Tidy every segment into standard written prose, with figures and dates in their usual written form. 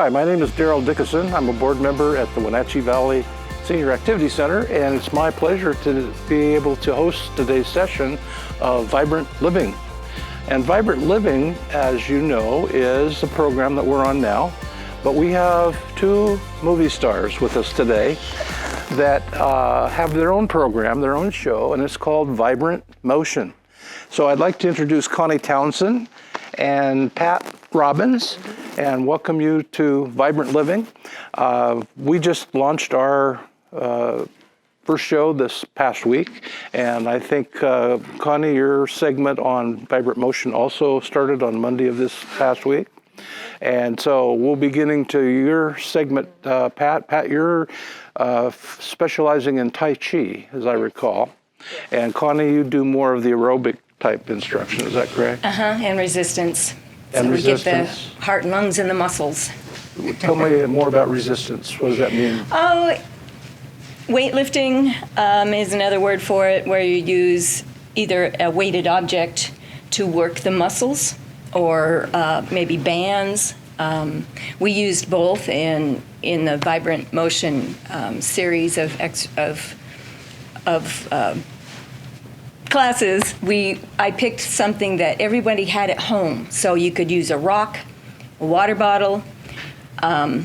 Hi, my name is Darrell Dickeson. I'm a board member at the Wenatchee Valley Senior Activity Center, and it's my pleasure to be able to host today's session of Vibrant Living. And Vibrant Living, as you know, is the program that we're on now, but we have two movie stars with us today that have their own program, their own show, and it's called Vibrant Motion. So I'd like to introduce Connie Townsend and Pat Robbins and welcome you to Vibrant Living. We just launched our first show this past week, and I think, Connie, your segment on Vibrant Motion also started on Monday of this past week. And so we'll be getting to your segment, Pat. Pat, you're specializing in Tai Chi, as I recall. And Connie, you do more of the aerobic type instruction, is that correct? And resistance. And so resistance. We get the heart and lungs and the muscles. Tell me more about resistance. What does that mean? Oh, weightlifting is another word for it, where you use either a weighted object to work the muscles or maybe bands. We used both in the Vibrant Motion series of classes. I picked something that everybody had at home, so you could use a rock, a water bottle, a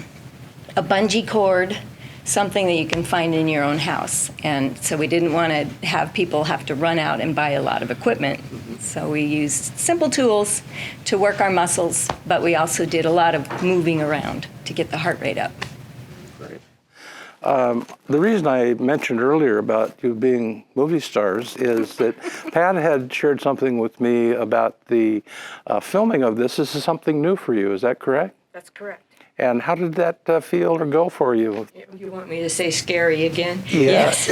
bungee cord, something that you can find in your own house. And so we didn't want to have people have to run out and buy a lot of equipment. So we used simple tools to work our muscles, but we also did a lot of moving around to get the heart rate up. Great. The reason I mentioned earlier about you being movie stars is that Pat had shared something with me about the filming of this. This is something new for you, is that correct? That's correct. And how did that feel or go for you? You want me to say scary again? Yeah. Yes.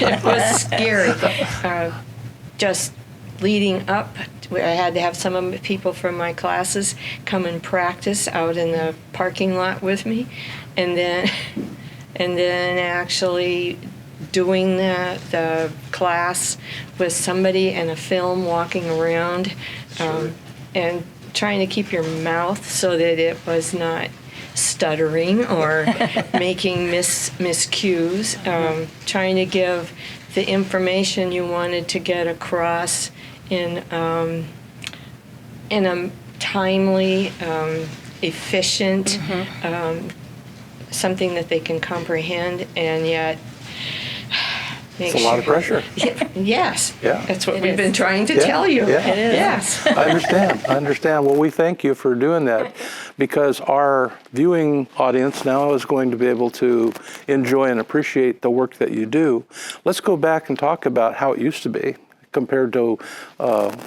It was scary. Just leading up, I had to have some of the people from my classes come and practice out in the parking lot with me, and then actually doing the class with somebody and a film walking around, and trying to keep your mouth so that it was not stuttering or making miscues, trying to give the information you wanted to get across in a timely, efficient, something that they can comprehend, and yet It's a lot of pressure. Yes. Yeah. That's what we've been trying to tell you. Yeah. It is. Yes. I understand. Well, we thank you for doing that, because our viewing audience now is going to be able to enjoy and appreciate the work that you do. Let's go back and talk about how it used to be compared to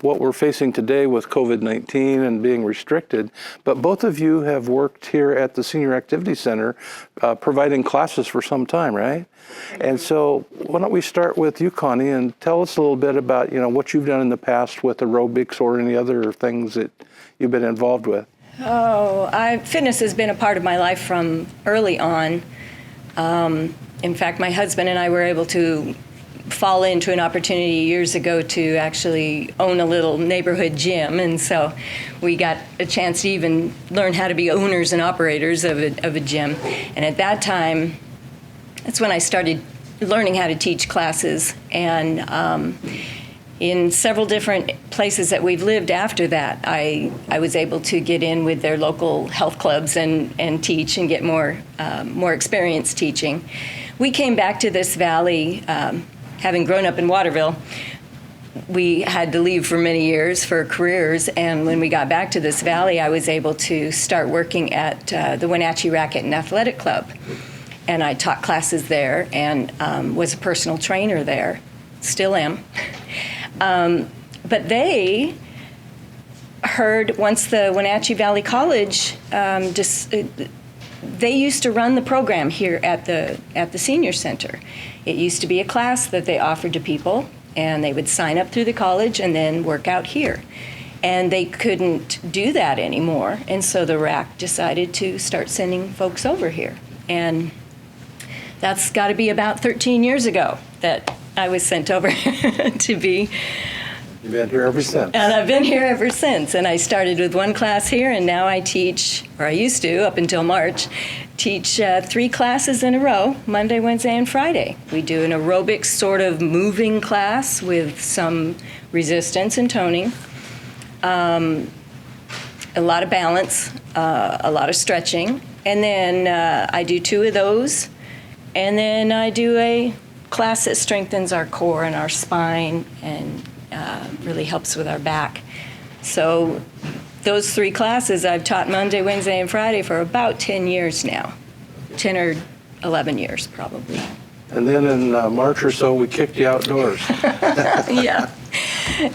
what we're facing today with COVID-19 and being restricted. But both of you have worked here at the Senior Activity Center providing classes for some time, right? And so why don't we start with you, Connie, and tell us a little bit about what you've done in the past with aerobics or any other things that you've been involved with. Fitness has been a part of my life from early on. In fact, my husband and I were able to fall into an opportunity years ago to actually own a little neighborhood gym, and so we got a chance to even learn how to be owners and operators of a gym. And at that time, that's when I started learning how to teach classes, and in several different places that we've lived after that, I was able to get in with their local health clubs and teach and get more experience teaching. We came back to this valley, having grown up in Waterville. We had to leave for many years for careers, and when we got back to this valley, I was able to start working at the Wenatchee Racquet and Athletic Club. And I taught classes there and was a personal trainer there, still am. But they heard, once the Wenatchee Valley College, they used to run the program here at the Senior Center. It used to be a class that they offered to people, and they would sign up through the college and then work out here. And they couldn't do that anymore, and so the RAC decided to start sending folks over here. And that's got to be about 13 years ago that I was sent over to be You've been here ever since. And I've been here ever since. And I started with one class here, and now I teach, or I used to up until March, teach 3 classes in a row, Monday, Wednesday, and Friday. We do an aerobics sort of moving class with some resistance and toning, a lot of balance, a lot of stretching. And then I do 2 of those. And then I do a class that strengthens our core and our spine and really helps with our back. So those 3 classes I've taught Monday, Wednesday, and Friday for about 10 years now. 10 or 11 years, probably. And then in March or so, we kicked you outdoors. Yeah.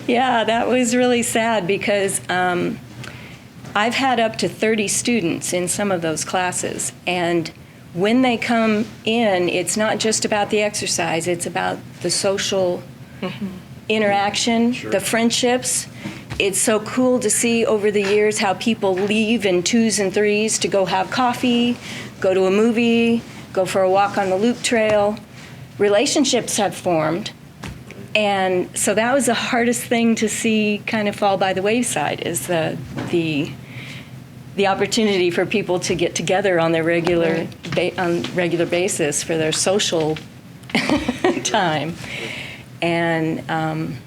Yeah, that was really sad because I've had up to 30 students in some of those classes. And when they come in, it's not just about the exercise, it's about the social interaction, the friendships. It's so cool to see over the years how people leave in 2s and 3s to go have coffee, go to a movie, go for a walk on the loop trail. Relationships have formed. And so that was the hardest thing to see kind of fall by the wayside, is the opportunity for people to get together on their regular basis for their social time. And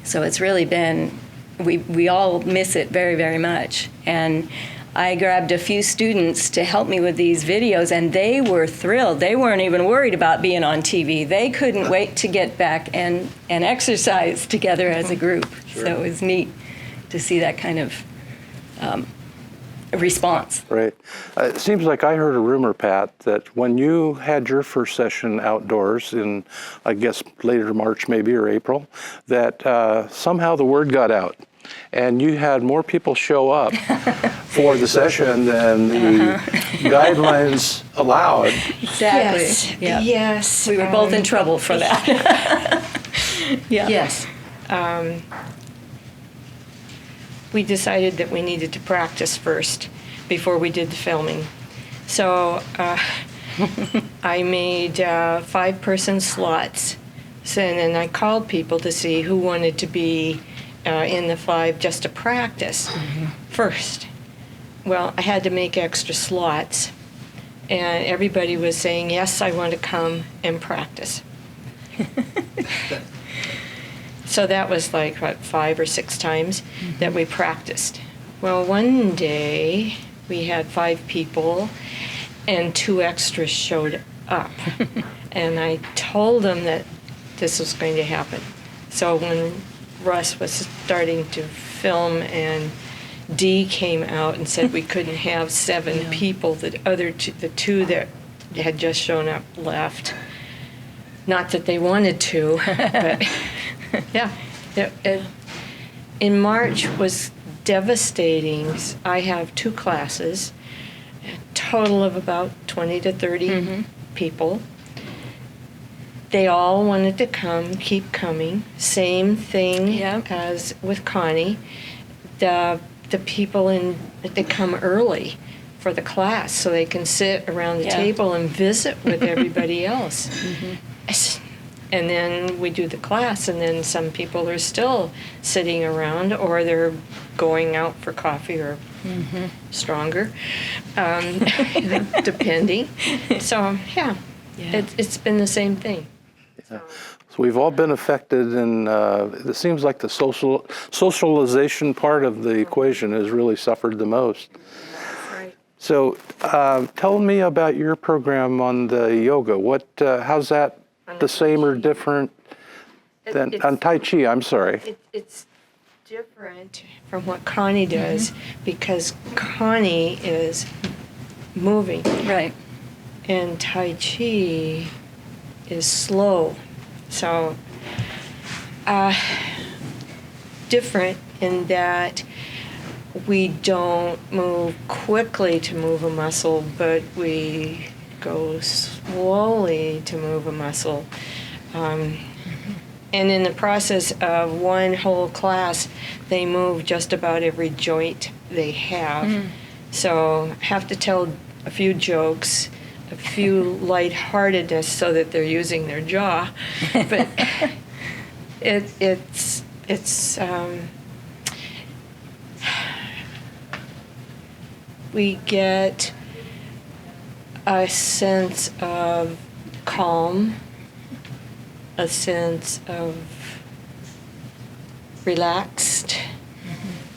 so it's really been, we all miss it very, very much. And I grabbed a few students to help me with these videos, and they were thrilled. They weren't even worried about being on TV. They couldn't wait to get back and exercise together as a group. Sure. So it was neat to see that kind of response. Right. It seems like I heard a rumor, Pat, that when you had your first session outdoors in, I guess, later March maybe or April, that somehow the word got out and you had more people show up for the session than the guidelines allowed. Exactly. Yes. Yep. Yes. We were both in trouble for that. Yeah. Yes. We decided that we needed to practice first before we did the filming. So I made 5-person slots. So, and then I called people to see who wanted to be in the 5 just to practice first. Well, I had to make extra slots, and everybody was saying, yes, I want to come and practice. So that was like, what, 5 or 6 times that we practiced. Well, one day we had 5 people and 2 extras showed up. And I told them that this was going to happen. So when Russ was starting to film and Dee came out and said we couldn't have 7 people, the 2 that had just shown up left. Not that they wanted to, but yeah. In March was devastating. I have 2 classes, a total of about 20 to 30 people. They all wanted to come, keep coming. Same thing as with Connie. The people they come early for the class so they can sit around the table and visit with everybody else. And then we do the class, and then some people are still sitting around, or they're going out for coffee or stronger, depending. So, it's been the same thing. So we've all been affected, and it seems like the socialization part of the equation has really suffered the most. That's right. So tell me about your program on the yoga. How's that the same or different than on Tai Chi? I'm sorry. It's different from what Connie does because Connie is moving. Right. And Tai Chi is slow. So different in that we don't move quickly to move a muscle, but we go slowly to move a muscle. And in the process of one whole class, they move just about every joint they have. So have to tell a few jokes, a few lightheartedness so that they're using their jaw. But it's it's we get a sense of calm, a sense of relaxed,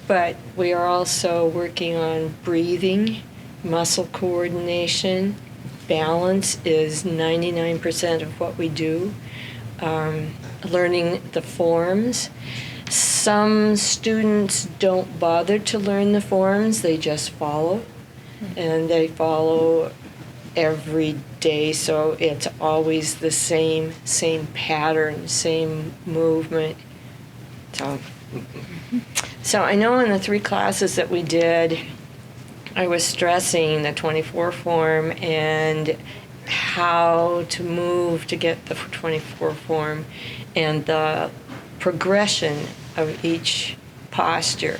but we are also working on breathing, muscle coordination. Balance is 99% of what we do. Learning the forms. Some students don't bother to learn the forms, they just follow. And they follow every day, so it's always the same pattern, same movement. So I know in the 3 classes that we did, I was stressing the 24 form and how to move to get the 24 form and the progression of each posture.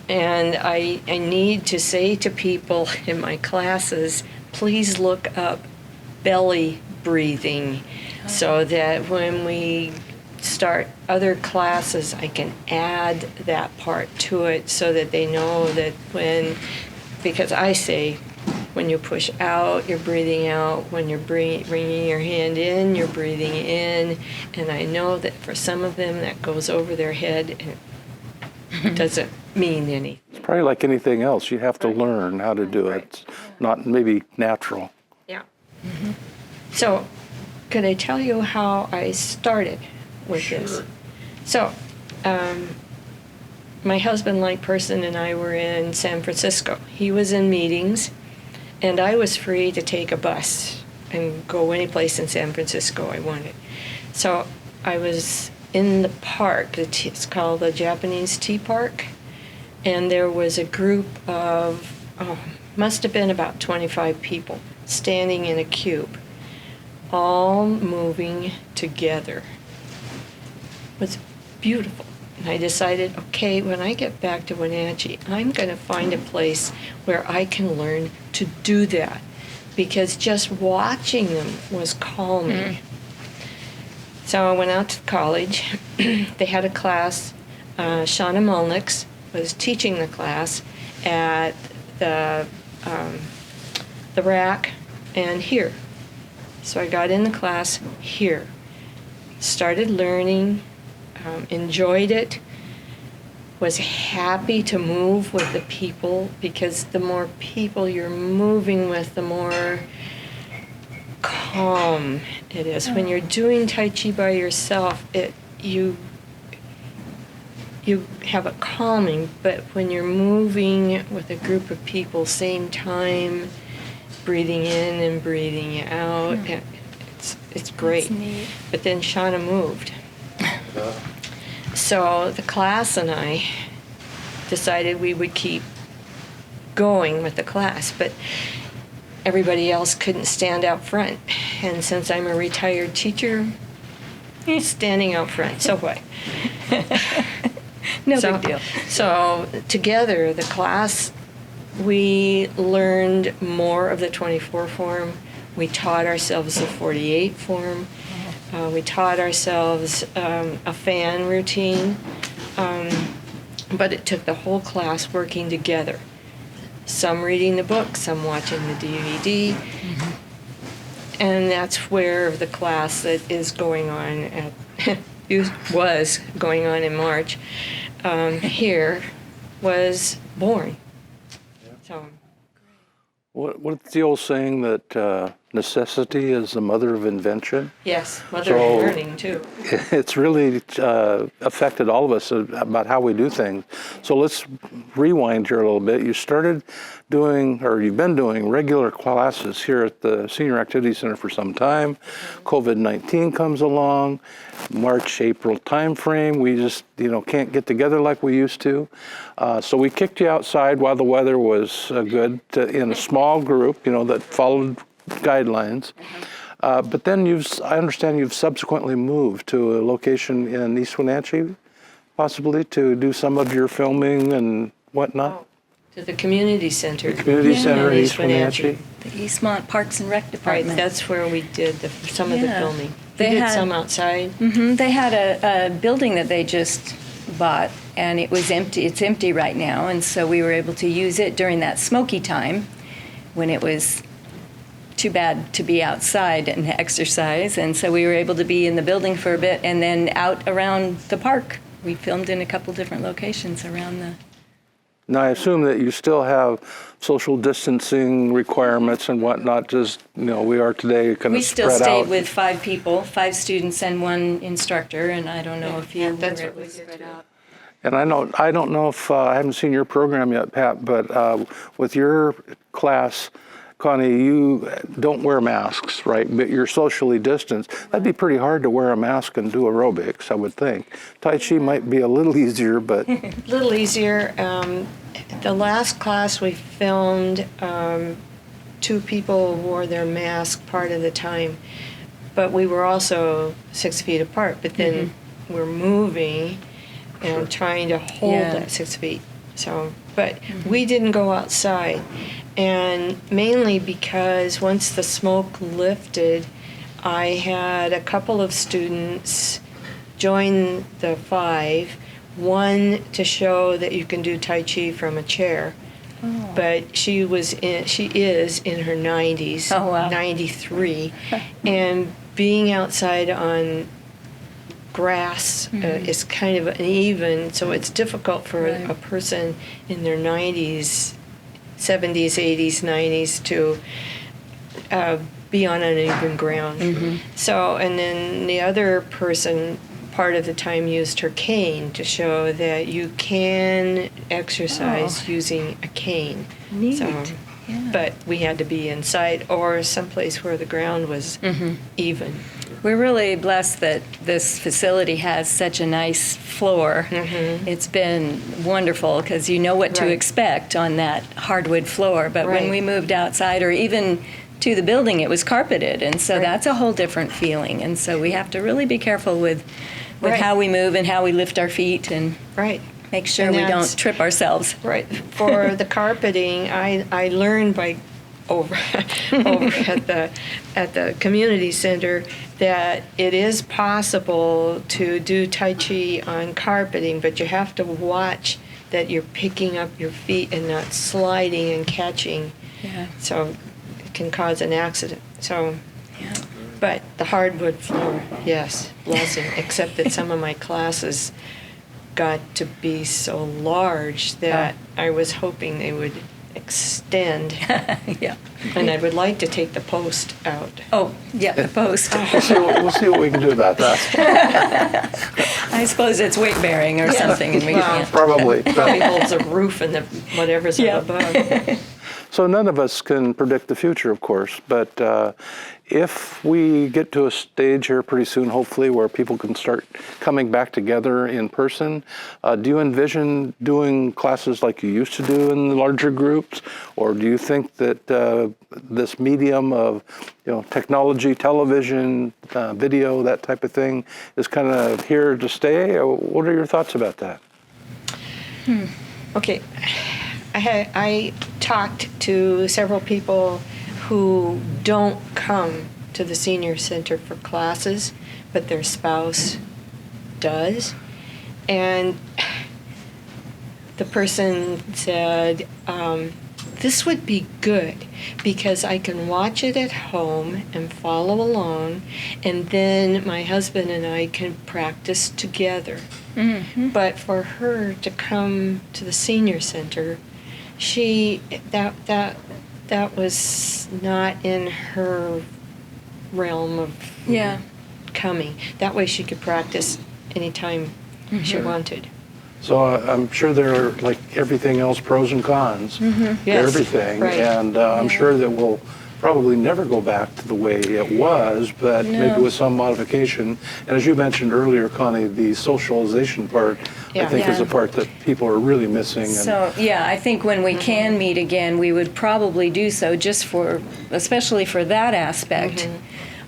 And I need to say to people in my classes, please look up belly breathing so that when we start other classes, I can add that part to it so that they know that because I say, when you push out, you're breathing out. When you're bringing your hand in, you're breathing in. And I know that for some of them, that goes over their head and it doesn't mean anything. It's probably like anything else. You have to learn how to do it. It's not maybe natural. Yeah. So, could I tell you how I started with this? So, my husband-like person and I were in San Francisco. He was in meetings, and I was free to take a bus and go any place in San Francisco I wanted. So I was in the park. It's called the Japanese Tea Park. And there was a group of, must have been about 25 people standing in a cube, all moving together. It was beautiful. And I decided, okay, when I get back to Wenatchee, I'm going to find a place where I can learn to do that, because just watching them was calming. So I went out to college. They had a class. Shauna Mulnix was teaching the class at the rack and here. So I got in the class here, started learning, enjoyed it, was happy to move with the people, because the more people you're moving with, the more calm it is. When you're doing Tai Chi by yourself, you have a calming, but when you're moving with a group of people, same time, breathing in and breathing out, it's great. But then Shauna moved. So the class and I decided we would keep going with the class, but everybody else couldn't stand out front. And since I'm a retired teacher, standing out front, so what? No big deal. So together, the class, we learned more of the 24 form. We taught ourselves the 48 form. We taught ourselves a fan routine, but it took the whole class working together. Some reading the book, some watching the DVD, and that's where the class that is going on was going on in March here was born. So. What's the old saying that necessity is the mother of invention? Yes, mother of learning too. It's really affected all of us about how we do things. So let's rewind here a little bit. You started doing, or you've been doing, regular classes here at the Senior Activity Center for some time. COVID-19 comes along, March, April timeframe. We just, can't get together like we used to. So we kicked you outside while the weather was good in a small group, that followed guidelines. But then I understand you've subsequently moved to a location in East Wenatchee, possibly, to do some of your filming and whatnot? To the community center. The community center in East Wenatchee. The Eastmont Parks and Rec Department. Right, that's where we did some of the filming. They did had some outside. They had a building that they just bought, and it was empty. It's empty right now, and so we were able to use it during that smoky time when it was too bad to be outside and exercise, and so we were able to be in the building for a bit and then out around the park. We filmed in a couple different locations around the... Now, I assume that you still have social distancing requirements and whatnot, just, we are today kind We of still spread stayed out. with 5 people, 5 students and 1 instructor, and I don't know if you That's were what we able to did spread too. out. And I don't know if, I haven't seen your program yet, Pat, but with your class, Connie, you don't wear masks, right? But you're socially distanced. That'd be pretty hard to wear a mask and do aerobics, I would think. Tai Chi might be a little easier, but... A little easier. The last class we filmed, 2 people wore their mask part of the time, but we were also 6 feet apart. But then we're moving and trying to hold that 6 feet. So, but we didn't go outside, and mainly because once the smoke lifted, I had a couple of students join the 5. One to show that you can do Tai Chi from a chair, but she is in her 90s, 93, and being outside on grass is kind of uneven, so it's difficult for a person in their 90s, 70s, 80s, 90s to be on uneven ground. So, and then the other person part of the time used her cane to show that you can exercise using a cane. Neat. So, but we had to be inside or someplace where the ground was even. We're really blessed that this facility has such a nice floor. It's been wonderful because you know what to expect on that hardwood floor. But when we moved outside or even to the building, it was carpeted. And so that's a whole different feeling. And so we have to really be careful with how we move and how we lift our feet and make sure we don't trip ourselves. Right. For the carpeting, I learned by over at the community center that it is possible to do Tai Chi on carpeting, but you have to watch that you're picking up your feet and not sliding and catching. So it can cause an accident. So, but the hardwood floor, yes, blessing. Except that some of my classes got to be so large that I was hoping they would extend. And I would like to take the post out. The post. We'll see what we can do about that. I suppose it's weight bearing or something. And we can't. Probably holds a roof and the whatever's up above. So none of us can predict the future, of course, but if we get to a stage here pretty soon, hopefully, where people can start coming back together in person, do you envision doing classes like you used to do in the larger groups, or do you think that this medium of technology, television, video, that type of thing, is kind of here to stay? Or what are your thoughts about that? Okay. I talked to several people who don't come to the senior center for classes, but their spouse does. And the person said, this would be good because I can watch it at home and follow along, and then my husband and I can practice together. But for her to come to the senior center, that was not in her realm of coming. That way she could practice anytime she wanted. So I'm sure there are, like everything else, pros and cons to everything. And I'm sure that we'll probably never go back to the way it was, but maybe with some modification. And as you mentioned earlier, Connie, the socialization part, I think is a part that people are really missing. So, I think when we can meet again, we would probably do so just especially for that aspect.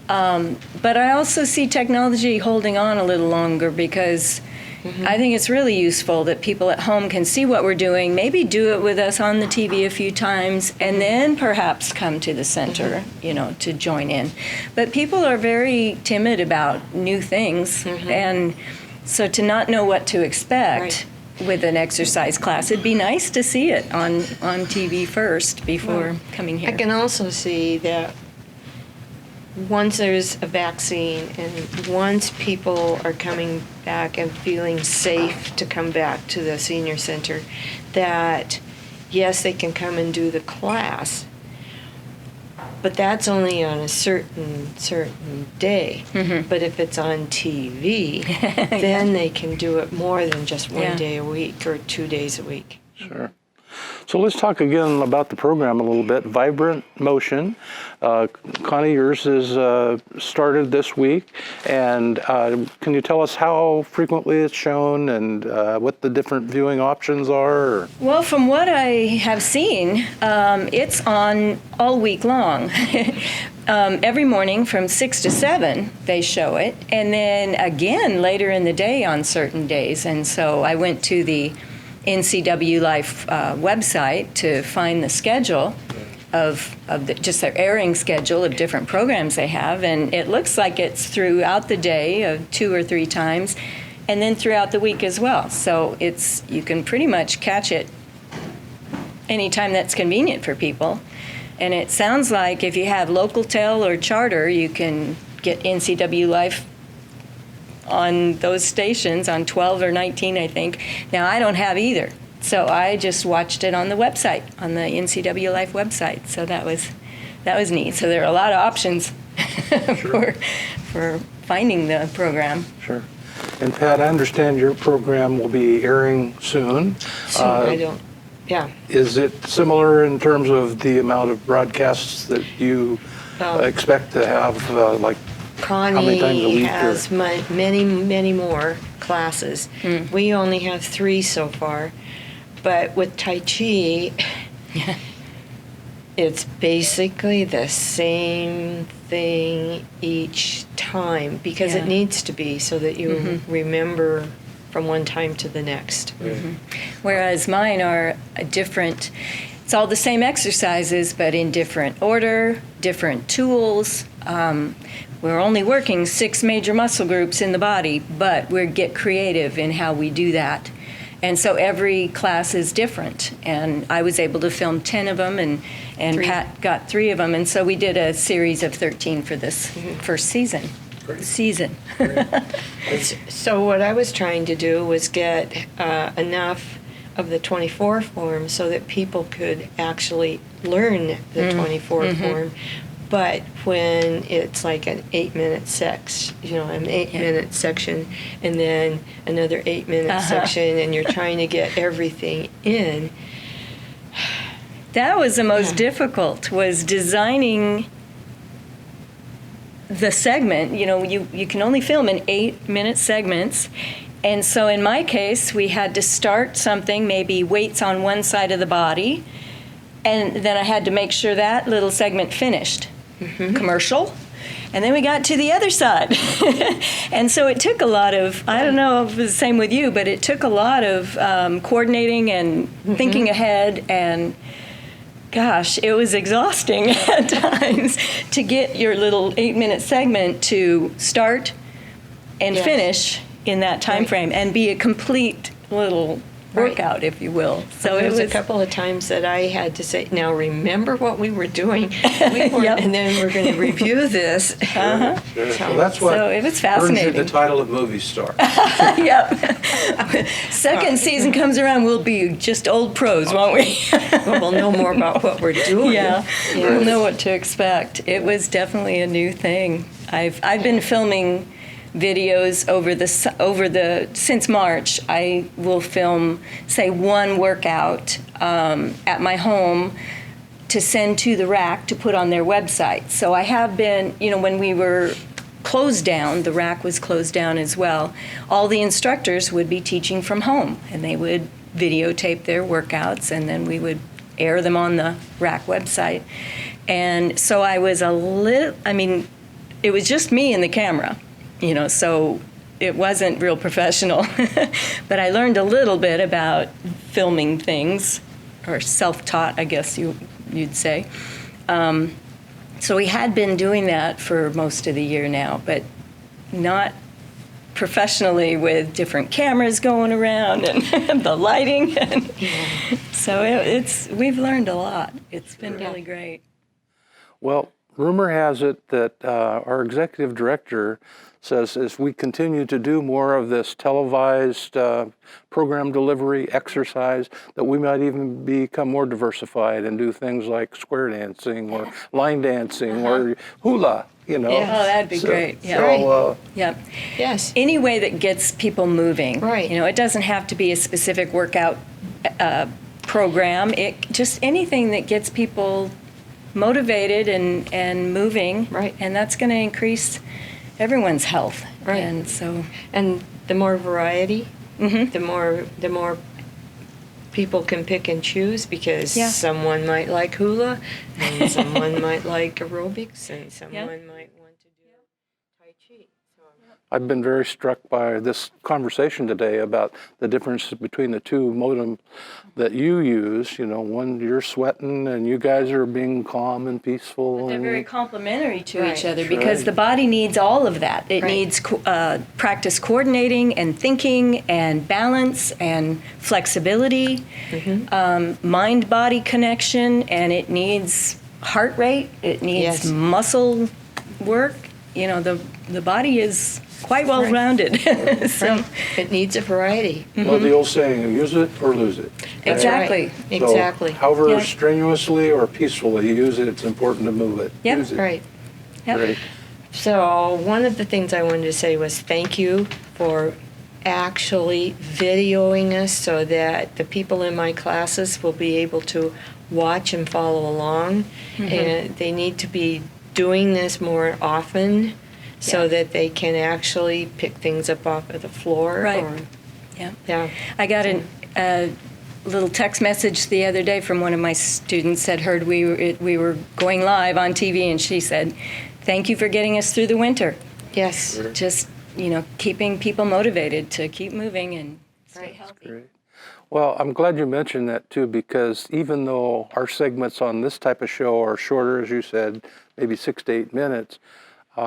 But I also see technology holding on a little longer because, I think it's really useful that people at home can see what we're doing, maybe do it with us on the TV a few times, and then perhaps come to the center, to join in. But people are very timid about new things, and so to not know what to expect with an exercise class, it'd be nice to see it on TV first before coming here. I can also see that once there's a vaccine and once people are coming back and feeling safe to come back to the senior center, that yes, they can come and do the class, but that's only on a certain day. But if it's on TV, then they can do it more than just one day a week or 2 days a week. Sure. So let's talk again about the program a little bit. Vibrant Motion. Connie, yours is started this week. And can you tell us how frequently it's shown and what the different viewing options are? Well, from what I have seen, it's on all week long. Every morning from 6 to 7, they show it. And then again later in the day on certain days. And so I went to the NCW Life website to find the schedule of just their airing schedule of different programs they have, and it looks like it's throughout the day 2 or 3 times, and then throughout the week as well. So you can pretty much catch it anytime that's convenient for people. And it sounds like if you have local tel or charter, you can get NCW Life on those stations on 12 or 19, I think. Now, I don't have either, so I just watched it on the website, on the NCW Life website. So that was neat. So there are a lot of options for finding the program. Sure. And Pat, I understand your program will be airing soon. Yeah. Is it similar in terms of the amount of broadcasts that you expect to have, like Connie how many times a week? Has many more classes. We only have 3 so far, but with Tai Chi, it's basically the same thing each time because it needs to be so that you remember from one time to the next. Whereas mine are different. It's all the same exercises, but in different order, different tools. We're only working 6 major muscle groups in the body, but we get creative in how we do that. And so every class is different. And I was able to film 10 of them, and Pat got 3 of them. And so we did a series of 13 for this first season. So what I was trying to do was get enough of the 24 form so that people could actually learn the 24 form. But when it's like an 8-minute an 8-minute section, and then another 8-minute section, and you're trying to get everything in. That was the most difficult, was designing the segment. You can only film in 8-minute segments. And so in my case, we had to start something, maybe weights on one side of the body, and then I had to make sure that little segment finished. Commercial, and then we got to the other side. And so it took a lot of, I don't know if it was the same with you, but it took a lot of coordinating and thinking ahead, and gosh, it was exhausting at times to get your little 8-minute segment to start and finish in that time frame and be a complete little workout, if you will. So there was a couple of times that I had to say, now remember what we were doing, and then we're going to review this. Sure. Well, that's what it was fascinating. Earns you the title of movie star. Second season comes around, we'll be just old pros, won't we? Well, we'll know more about what we're doing. We'll know what to expect. It was definitely a new thing. I've been filming videos since March. I will film, say, one workout at my home to send to the RAC to put on their website. So I have been, when we were closed down, the RAC was closed down as well, all the instructors would be teaching from home, and they would videotape their workouts, and then we would air them on the RAC website. And so I was it was just me and the camera. So it wasn't real professional, but I learned a little bit about filming things, or self-taught, I guess you'd say. So we had been doing that for most of the year now, but not professionally, with different cameras going around and the lighting. And so we've learned a lot. It's been really great. Well, rumor has it that our executive director says as we continue to do more of this televised program delivery exercise, that we might even become more diversified and do things like square dancing or line dancing or hula, you know. Yeah. Oh, that'd be great. Yeah. So, Yep. Yes. Any way that gets people moving. Right. You know, it doesn't have to be a specific workout program. It just anything that gets people motivated and moving. Right. And that's going to increase everyone's health. Right. And so. And the more variety, the more people can pick and choose, because someone might like hula, and someone might like aerobics, and someone might want to do Tai Chi. So. I've been very struck by this conversation today about the difference between the two modems that you use. You know, one, you're sweating and you guys are being calm and peaceful. But they're very complementary to each other, That's because right. the body needs all of that. It Right. needs practice coordinating and thinking and balance and flexibility, mind-body connection, and it needs heart rate. It needs Yes. muscle work. You know, the body is quite well-rounded. So, Right. It needs a variety. Well, the old saying, use it or lose it. That's Exactly. right. So, Exactly. however Yeah. strenuously or peacefully you use it, it's important to move it. Yep. Use it. Right. Yep. Great. So one of the things I wanted to say was thank you for actually videoing us, so that the people in my classes will be able to watch and follow along. And they need to be doing this more often, so that they can actually pick things up off of the floor. Right. Or, Yeah. I got a little text message the other day from one of my students that heard we were going live on TV, and she said, "Thank you for getting us through the winter." Yes. Just, you know, keeping people motivated to keep moving and stay Right. healthy. Great. Well, I'm glad you mentioned that too, because even though our segments on this type of show are shorter, as you said, maybe 6 to 8 minutes,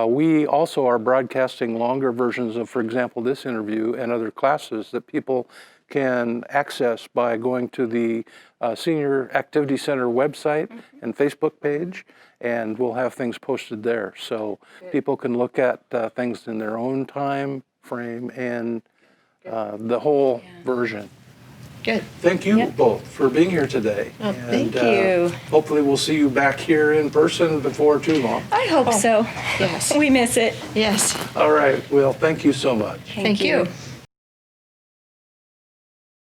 we also are broadcasting longer versions of, for example, this interview and other classes that people can access by going to the Senior Activity Center website and Facebook page, and we'll have things posted there. So people can look at things in their own time frame and the whole version. Good. Thank you Yep. both for being here today. Oh, thank you. Hopefully we'll see you back here in person before too long. I hope so. Yes. We miss it. Yes. All right. Well, thank you so much. Thank you.